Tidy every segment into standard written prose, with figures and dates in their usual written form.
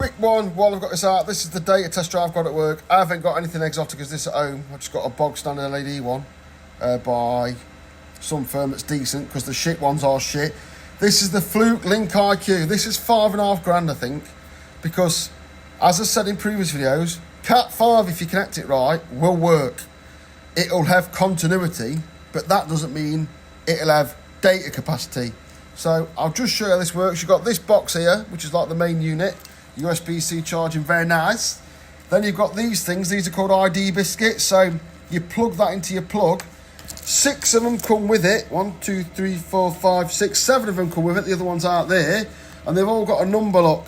Quick one while I've got this out. This is the data tester I've got at work. I haven't got anything exotic as this at home. I've just got a bog standard LED one by some firm that's decent, because the shit ones are shit. This is the Fluke Link IQ. This is £5,500, I think, because as I said in previous videos, Cat 5, if you connect it right, will work. It'll have continuity, but that doesn't mean it'll have data capacity. So I'll just show you how this works. You've got this box here, which is like the main unit. USB-C charging, very nice. Then you've got these things. These are called ID biscuits. So you plug that into your plug. 6 of them come with it. 1, 2, 3, 4, 5, 6, 7 of them come with it. The other one's out there. And they've all got a number lock.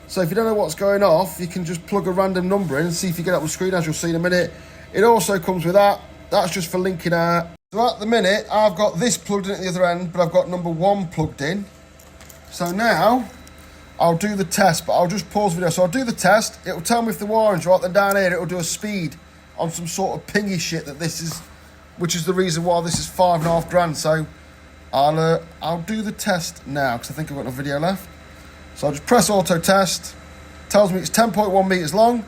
So if you don't know what's going off, you can just plug a random number in and see if you get up the screen, as you'll see in a minute. It also comes with that. That's just for linking out. So at the minute, I've got this plugged in at the other end, but I've got number 1 plugged in. So now I'll do the test, but I'll just pause the video. So I'll do the test. It'll tell me if the wiring's right. Then down here, it'll do a speed on some sort of pingy shit that this is, which is the reason why this is £5,500. So I'll do the test now, because I think I've got no video left. So I'll just press auto test. Tells me it's 10.1 meters long.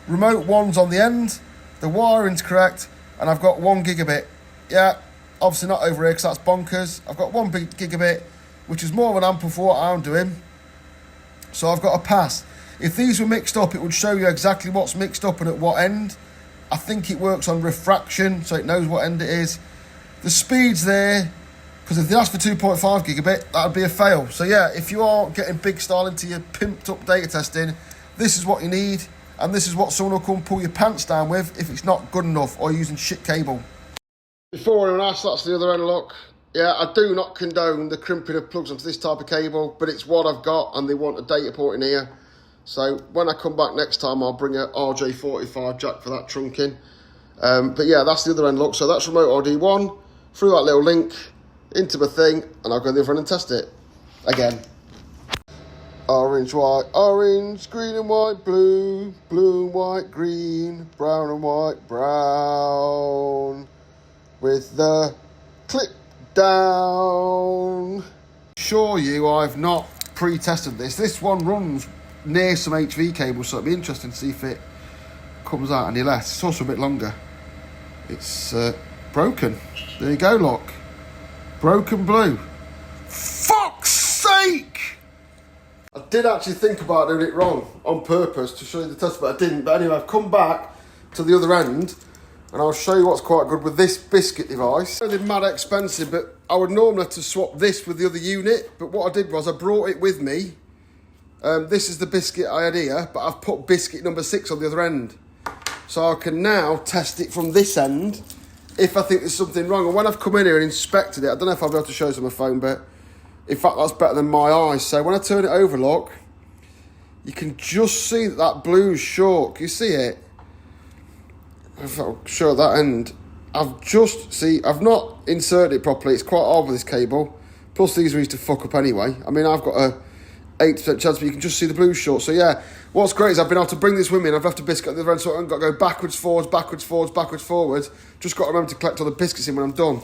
Remote 1's on the end. The wiring's correct, and I've got 1 gigabit. Yeah, obviously not over here, because that's bonkers. I've got 1 gigabit, which is more of an ample for what I'm doing. So I've got a pass. If these were mixed up, it would show you exactly what's mixed up and at what end. I think it works on refraction, so it knows what end it is. The speed's there, because if they ask for 2.5 gigabit, that would be a fail. So yeah, if you are getting big style into your pimped up data testing, this is what you need, and this is what someone will come pull your pants down with if it's not good enough or using shit cable. Before anyone asks, that's the other end lock. Yeah, I do not condone the crimping of plugs onto this type of cable, but it's what I've got, and they want a data port in here. So when I come back next time, I'll bring a RJ45 jack for that trunking. But yeah, that's the other end lock. So that's remote RD1, through that little link, into my thing, and I'll go in the other end and test it. Again. Orange, white, orange, green and white, blue, blue and white, green, brown and white, brown. With the clip down. Assure you, I've not pre-tested this. This one runs near some HV cables, so it'll be interesting to see if it comes out any less. It's also a bit longer. It's broken. There you go, look. Broken blue. Fuck's sake! I did actually think about doing it wrong on purpose to show you the test, but I didn't. But anyway, I've come back to the other end, and I'll show you what's quite good with this biscuit device. They're mad expensive, but I would normally have to swap this with the other unit. But what I did was I brought it with me. This is the biscuit I had here, but I've put biscuit number 6 on the other end. So I can now test it from this end if I think there's something wrong. And when I've come in here and inspected it, I don't know if I'll be able to show this on my phone, but in fact, that's better than my eyes. So when I turn it over, look, you can just see that blue's short. Can you see it? If I'll show that end, I've not inserted it properly. It's quite hard with this cable. Plus these are easy to fuck up anyway. I mean, I've got a 8% chance, but you can just see the blue short. So yeah, what's great is I've been able to bring this with me, and I've left a biscuit at the other end, so I haven't got to go backwards, forwards, backwards, forwards, backwards, forwards. Just got to remember to collect all the biscuits in when I'm done.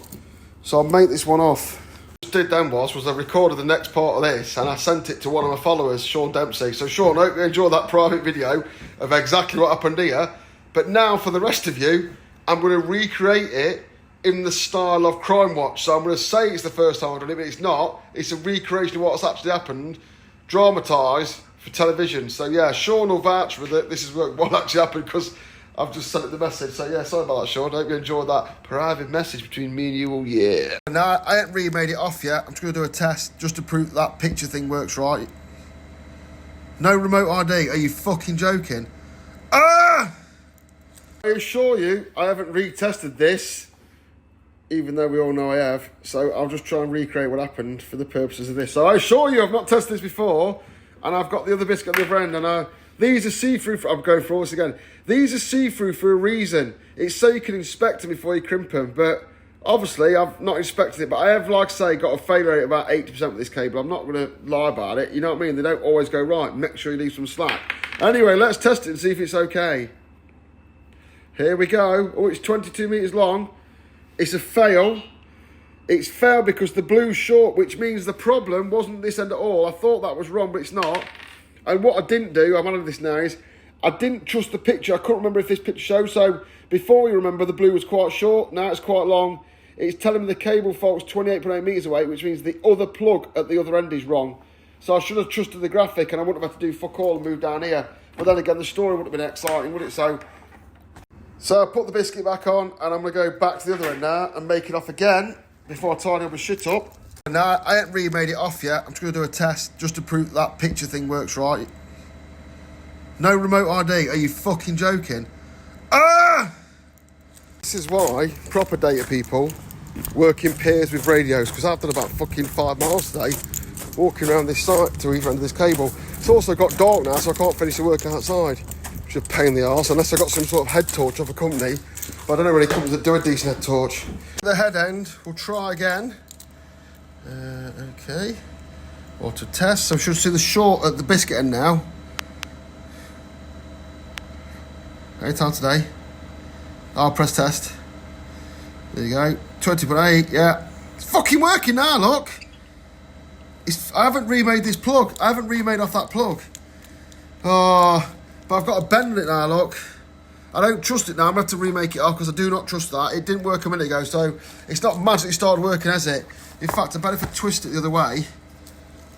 So I'll make this one off. What I did then was I recorded the next part of this, and I sent it to one of my followers, Sean Dempsey. So Sean, I hope you enjoyed that private video of exactly what happened here. But now, for the rest of you, I'm going to recreate it in the style of Crime Watch. So I'm going to say it's the first time I've done it, but it's not. It's a recreation of what's actually happened, dramatised for television. So yeah, Sean will vouch for that. This is what actually happened, because I've just sent it the message. So yeah, sorry about that, Sean. I hope you enjoyed that private message between me and you all year. Now, I haven't really made it off yet. I'm just going to do a test just to prove that picture thing works right. No remote ID. Are you fucking joking? Ah! I assure you, I haven't retested this, even though we all know I have. So I'll just try and recreate what happened for the purposes of this. So I assure you, I've not tested this before, and I've got the other biscuit at the other end, and these are see-through. I'm going through all this again. These are see-through for a reason. It's so you can inspect them before you crimp them. But obviously, I've not inspected it, but I have, like I say, got a failure rate of about 80% with this cable. I'm not going to lie about it. You know what I mean? They don't always go right. Make sure you leave some slack. Anyway, let's test it and see if it's okay. Here we go. Oh, it's 22 meters long. It's a fail. It's failed because the blue's short, which means the problem wasn't this end at all. I thought that was wrong, but it's not. And what I didn't do, I'm out of this now, is I didn't trust the picture. I couldn't remember if this picture shows. So before you remember, the blue was quite short. Now it's quite long. It's telling me the cable fault's 28.8 metres away, which means the other plug at the other end is wrong. So I should have trusted the graphic and I wouldn't have had to do fuck all and move down here. But then again, the story wouldn't have been exciting, would it? So I put the biscuit back on and I'm going to go back to the other end now and make it off again before I tidy up and shit up. And now I ain't remade it off yet. I'm just going to do a test just to prove that picture thing works right. No remote ID. Are you fucking joking? Ah! This is why proper data people work in pairs with radios, because I've done about fucking 5 miles today walking around this site to either end of this cable. It's also got dark now, so I can't finish the work outside, which is a pain in the arse, unless I got some sort of head torch off a company. But I don't know really companies that do a decent head torch. The head end, we'll try again. Okay. Auto test. So we should see the short at the biscuit end now. Any time today. I'll press test. There you go. 20.8, yeah. It's fucking working now, look. I haven't remade this plug. I haven't remade off that plug. Oh, but I've got to bend it now, look. I don't trust it now. I'm going to have to remake it off because I do not trust that. It didn't work a minute ago, so it's not magically started working, has it? In fact, I bet if I twist it the other way,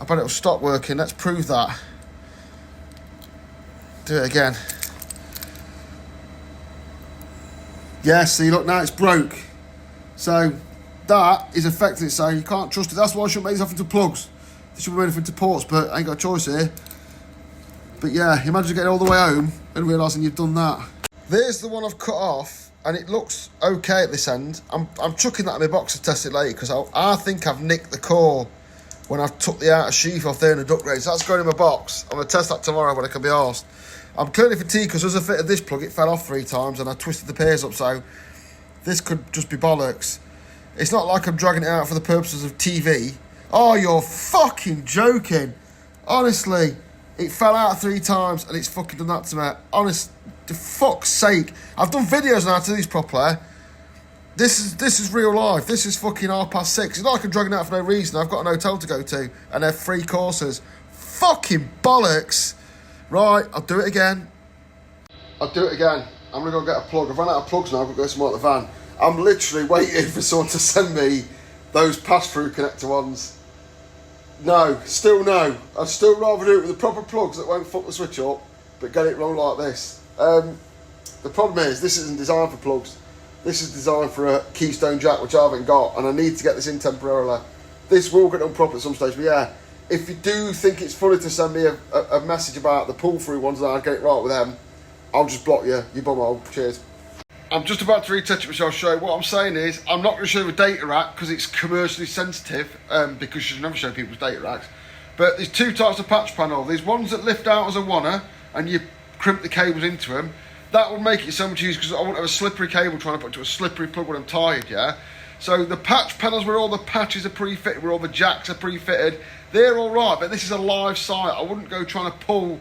I bet it'll stop working. Let's prove that. Do it again. Yeah, see, look, now it's broke. So that is affecting it, so you can't trust it. That's why I shouldn't make this off into plugs. This should be made into ports, but I ain't got a choice here. But yeah, imagine getting all the way home and realising you've done that. There's the one I've cut off, and it looks okay at this end. I'm chucking that in my box to test it later, because I think I've nicked the core when I've took the outer sheath off there in the duct range. So that's going in my box. I'm going to test that tomorrow when I can be arsed. I'm clearly fatigued because as I fitted this plug, it fell off 3 times and I twisted the pairs up, so this could just be bollocks. It's not like I'm dragging it out for the purposes of TV. Oh, you're fucking joking. Honestly, it fell out 3 times and it's fucking done that to me. Honest, for fuck's sake. I've done videos now to these properly. This is real life. This is fucking 6:30. It's not like I'm dragging it out for no reason. I've got an hotel to go to and they're free courses. Fucking bollocks. Right, I'll do it again. I'm going to go get a plug. I've run out of plugs now. I've got to go somewhere at the van. I'm literally waiting for someone to send me those pass-through connector ones. No, still no. I'd still rather do it with the proper plugs that won't fuck the switch up, but get it wrong like this. The problem is, this isn't designed for plugs. This is designed for a keystone jack, which I haven't got, and I need to get this in temporarily. This will get done proper at some stage, but yeah, if you do think it's funny to send me a message about the pull-through ones and I'll get it right with them, I'll just block you, you bumhole. Cheers. I'm just about to retouch it, which I'll show you. What I'm saying is, I'm not going to show you a data rack because it's commercially sensitive, because you should never show people's data racks. But there's 2 types of patch panel. There's ones that lift out as a wanna, and you crimp the cables into them. That would make it so much easier because I wouldn't have a slippery cable trying to put to a slippery plug when I'm tired, yeah? So the patch panels where all the patches are pre-fitted, where all the jacks are pre-fitted, they're all right, but this is a live site. I wouldn't go trying to pull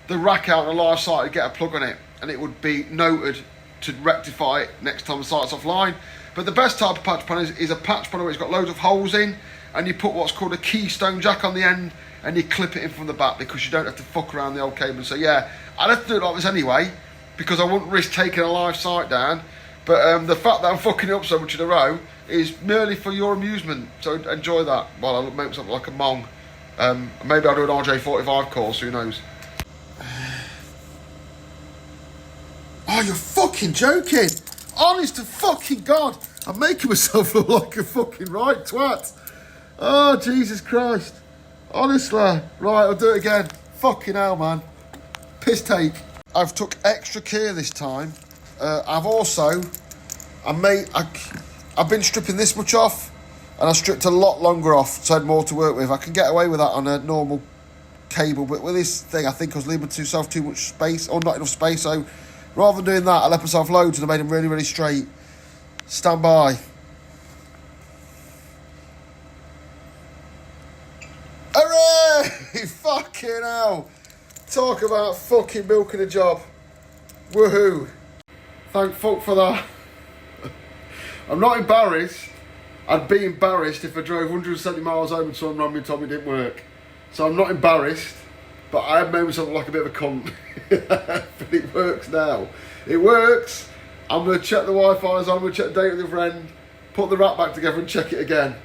the rack out on a live site to get a plug on it, and it would be noted to rectify it next time the site's offline. But the best type of patch panel is a patch panel where it's got loads of holes in, and you put what's called a keystone jack on the end, and you clip it in from the back because you don't have to fuck around the old cable. So yeah, I'd have to do it like this anyway, because I wouldn't risk taking a live site down. But the fact that I'm fucking it up so much in a row is merely for your amusement. So enjoy that while I make myself like a mong. Maybe I'll do an RJ45 course, who knows. Oh, you're fucking joking. Honest to fucking God. I'm making myself look like a fucking right twat. Oh, Jesus Christ. Honestly. Right, I'll do it again. Fucking hell, man. Piss take. I've took extra care this time. I've been stripping this much off, and I stripped a lot longer off, so I had more to work with. I can get away with that on a normal cable, but with this thing, I think I was leaving myself too much space, or not enough space, so rather than doing that, I left myself loads and I made them really, really straight. Stand by. Hooray! Fucking hell! Talk about fucking milking a job. Woohoo! Thank fuck for that. I'm not embarrassed. I'd be embarrassed if I drove 170 miles home and someone rang me and told me it didn't work. So I'm not embarrassed. but I have made myself look like a bit of a cunt. But it works now. It works. I'm going to check the Wi-Fi's on, I'm going to check the date with a friend, put the wrap back together and check it again.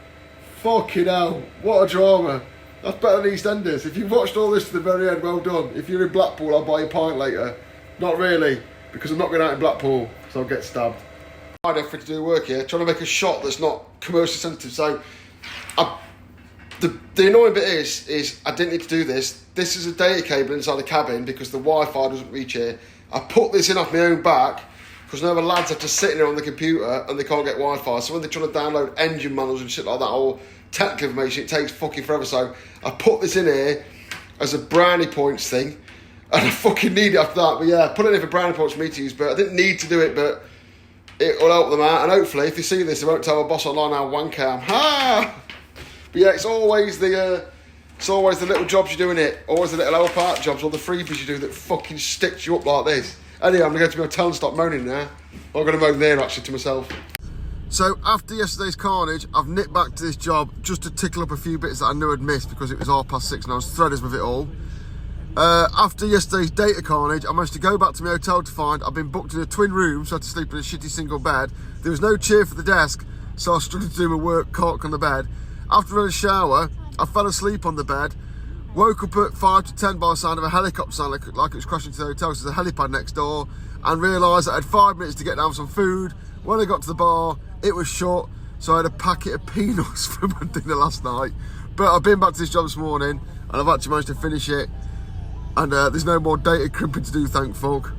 Fucking hell, what a drama. That's better than EastEnders. If you've watched all this to the very end, well done. If you're in Blackpool, I'll buy you a pint later. Not really, because I'm not going out in Blackpool, so I'll get stabbed. I don't think to do work here, trying to make a shot that's not commercially sensitive. So, the annoying bit is I didn't need to do this. This is a data cable inside the cabin because the Wi-Fi doesn't reach here. I put this in off my own back because now the lads have to sit in there on the computer and they can't get Wi-Fi. So when they're trying to download engine manuals and shit like that, or technical information, it takes fucking forever. So I put this in here as a brownie points thing, and I fucking need it after that. But yeah, I put it in for brownie points for me to use, but I didn't need to do it, but it will help them out. And hopefully, if they see this, they won't tell my boss online how wank I am. Ha! But yeah, it's always the little jobs you do in it, always the little help out jobs or the freebies you do that fucking sticks you up like this. Anyway, I'm going to go to my hotel and stop moaning now. I'm going to moan there actually to myself. So after yesterday's carnage, I've nipped back to this job just to tickle up a few bits that I knew I'd missed because it was 6:30 and I was threaders with it all. After yesterday's data carnage, I managed to go back to my hotel to find I've been booked in a twin room, so I had to sleep in a shitty single bed. There was no chair for the desk, so I struggled to do my work cock on the bed. After I had a shower, I fell asleep on the bed. Woke up at 5 to 10 by the sound of a helicopter sound like it was crashing to the hotel, so there's a helipad next door, and realised I had 5 minutes to get down some food. When I got to the bar, it was shut, so I had a packet of peanuts for my dinner last night. But I've been back to this job this morning, and I've actually managed to finish it, and there's no more data crimping to do, thank fuck.